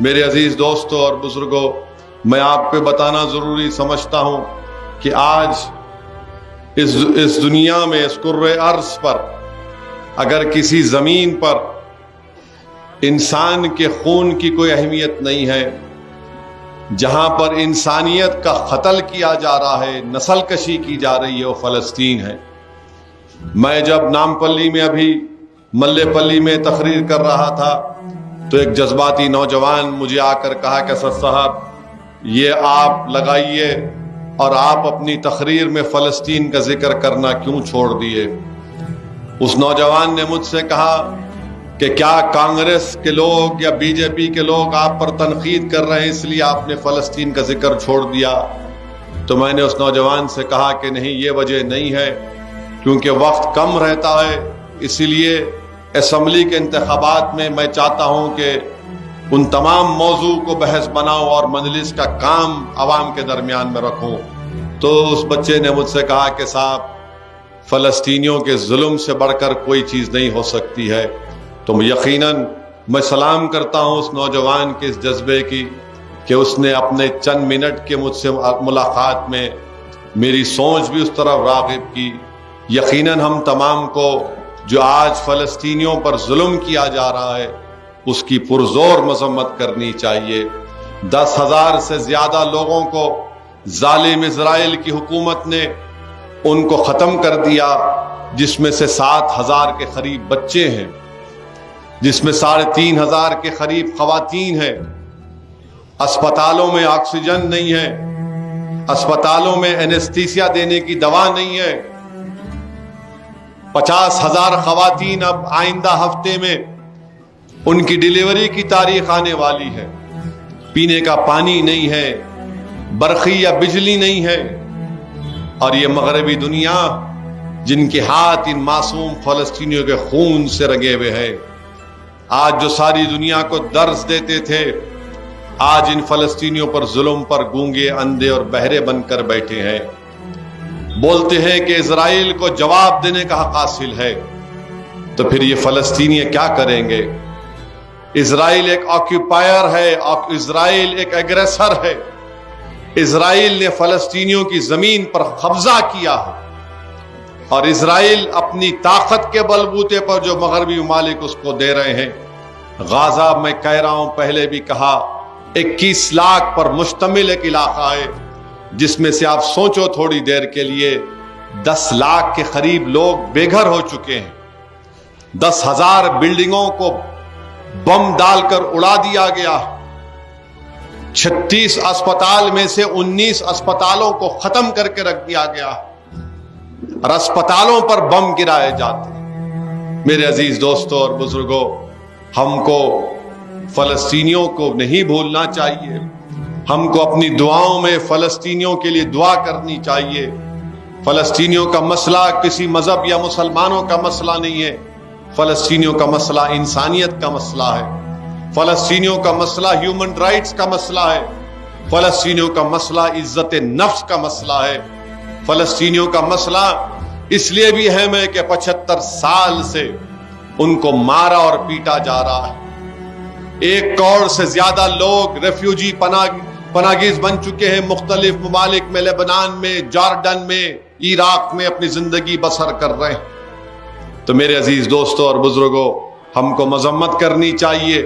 میرے عزیز دوستوں اور بزرگوں، میں آپ کو بتانا ضروری سمجھتا ہوں کہ آج اس دنیا میں، اس کرۂ ارض پر، اگر کسی زمین پر انسان کے خون کی کوئی اہمیت نہیں ہے، جہاں پر انسانیت کا قتل کیا جا رہا ہے، نسل کشی کی جا رہی ہے، وہ فلسطین ہے۔ میں جب نامپلی میں، ابھی ملے پلی میں تقریر کر رہا تھا تو ایک جذباتی نوجوان مجھے آ کر کہا کہ اسد صاحب یہ آپ لگائیے، اور آپ اپنی تقریر میں فلسطین کا ذکر کرنا کیوں چھوڑ دیے؟ اس نوجوان نے مجھ سے کہا کہ کیا کانگریس کے لوگ یا بی جے پی کے لوگ آپ پر تنقید کر رہے ہیں اس لیے آپ نے فلسطین کا ذکر چھوڑ دیا؟ تو میں نے اس نوجوان سے کہا کہ نہیں، یہ وجہ نہیں ہے، کیونکہ وقت کم رہتا ہے، اسی لیے اسمبلی کے انتخابات میں میں چاہتا ہوں کہ ان تمام موضوع کو بحث بناؤں اور مجلس کا کام عوام کے درمیان میں رکھوں۔ تو اس بچے نے مجھ سے کہا کہ صاحب، فلسطینیوں کے ظلم سے بڑھ کر کوئی چیز نہیں ہو سکتی ہے۔ تو یقیناً میں سلام کرتا ہوں اس نوجوان کے اس جذبے کی کہ اس نے اپنے چند منٹ کے مجھ سے ملاقات میں میری سوچ بھی اس طرف راغب کی۔ یقیناً ہم تمام کو جو آج فلسطینیوں پر ظلم کیا جا رہا ہے اس کی پرزور مذمت کرنی چاہیے۔ 10,000 سے زیادہ لوگوں کو ظالم اسرائیل کی حکومت نے ان کو ختم کر دیا، جس میں سے 7,000 کے قریب بچے ہیں، جس میں 3,500 کے قریب خواتین ہیں۔ اسپتالوں میں آکسیجن نہیں ہے، اسپتالوں میں اینستھیسیا دینے کی دوا نہیں ہے۔ 50,000 خواتین اب آئندہ ہفتے میں ان کی ڈیلیوری کی تاریخ آنے والی ہے۔ پینے کا پانی نہیں ہے، برقی یا بجلی نہیں ہے، اور یہ مغربی دنیا جن کے ہاتھ ان معصوم فلسطینیوں کے خون سے رنگے ہوئے ہیں، آج جو ساری دنیا کو درس دیتے تھے، آج ان فلسطینیوں پر ظلم پر گونگے، اندھے اور بہرے بن کر بیٹھے ہیں۔ بولتے ہیں کہ اسرائیل کو جواب دینے کا حق حاصل ہے، تو پھر یہ فلسطینی کیا کریں گے؟ اسرائیل ایک آکیوپائر ہے، اسرائیل ایک ایگریسر ہے۔ اسرائیل نے فلسطینیوں کی زمین پر قبضہ کیا ہے، اور اسرائیل اپنی طاقت کے بلبوتے پر جو مغربی ممالک اس کو دے رہے ہیں۔ غازہ، میں کہہ رہا ہوں، پہلے بھی کہا، 21 لاکھ پر مشتمل ایک علاقہ ہے، جس میں سے آپ سوچو تھوڑی دیر کے لیے 10 لاکھ کے قریب لوگ بے گھر ہو چکے ہیں۔ 10,000 بلڈنگوں کو بم ڈال کر اڑا دیا گیا۔ 36 اسپتال میں سے 19 اسپتالوں کو ختم کر کے رکھ دیا گیا، اور اسپتالوں پر بم گرائے جاتے ہیں۔ میرے عزیز دوستوں اور بزرگوں، ہم کو فلسطینیوں کو نہیں بھولنا چاہیے۔ ہم کو اپنی دعاؤں میں فلسطینیوں کے لیے دعا کرنی چاہیے۔ فلسطینیوں کا مسئلہ کسی مذہب یا مسلمانوں کا مسئلہ نہیں ہے، فلسطینیوں کا مسئلہ انسانیت کا مسئلہ ہے۔ فلسطینیوں کا مسئلہ ہیومن رائٹس کا مسئلہ ہے۔ فلسطینیوں کا مسئلہ عزت نفس کا مسئلہ ہے۔ فلسطینیوں کا مسئلہ اس لیے بھی اہم ہے کہ 75 سال سے ان کو مارا اور پیٹا جا رہا ہے۔ 1 کروڑ سے زیادہ لوگ ریفیوجی پناگیز بن چکے ہیں، مختلف ممالک میں، لبنان میں، جارڈن میں، عراق میں اپنی زندگی بسر کر رہے ہیں۔ تو میرے عزیز دوستوں اور بزرگوں، ہم کو مذمت کرنی چاہیے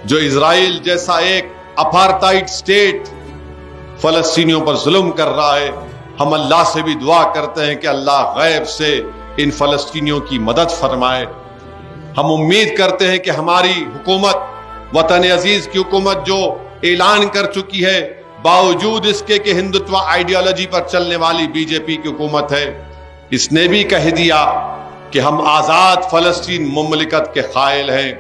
جو اسرائیل جیسا ایک اپارتھائڈ سٹیٹ فلسطینیوں پر ظلم کر رہا ہے۔ ہم اللہ سے بھی دعا کرتے ہیں کہ اللہ غیب سے ان فلسطینیوں کی مدد فرمائے۔ ہم امید کرتے ہیں کہ ہماری حکومت، وطن عزیز کی حکومت، جو اعلان کر چکی ہے، باوجود اس کے کہ ہندوتوا آئیڈیالوجی پر چلنے والی بی جے پی کی حکومت ہے، اس نے بھی کہہ دیا کہ ہم آزاد فلسطین مملکت کے قائل ہیں۔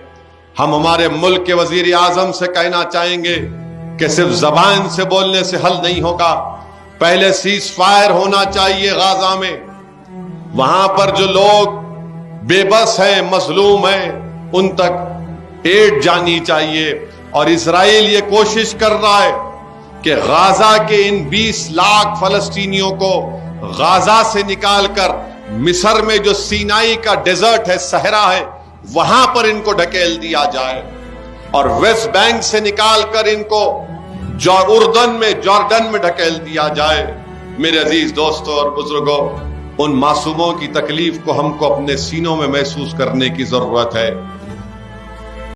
ہم ہمارے ملک کے وزیر اعظم سے کہنا چاہیں گے کہ صرف زبان سے بولنے سے حل نہیں ہوگا، پہلے سیز فائر ہونا چاہیے غازہ میں۔ وہاں پر جو لوگ بے بس ہیں، مظلوم ہیں، ان تک ایڈ جانی چاہیے۔ اور اسرائیل یہ کوشش کر رہا ہے کہ غازہ کے ان 20 لاکھ فلسطینیوں کو غازہ سے نکال کر مصر میں جو سینائی کا ڈیزرٹ ہے، صحرا ہے، وہاں پر ان کو ڈھکیل دیا جائے۔ اور ویسٹ بینک سے نکال کر ان کو جارڈن میں ڈھکیل دیا جائے. میرے عزیز دوستوں اور بزرگوں، ان معصوموں کی تکلیف کو ہم کو اپنے سینوں میں محسوس کرنے کی ضرورت ہے.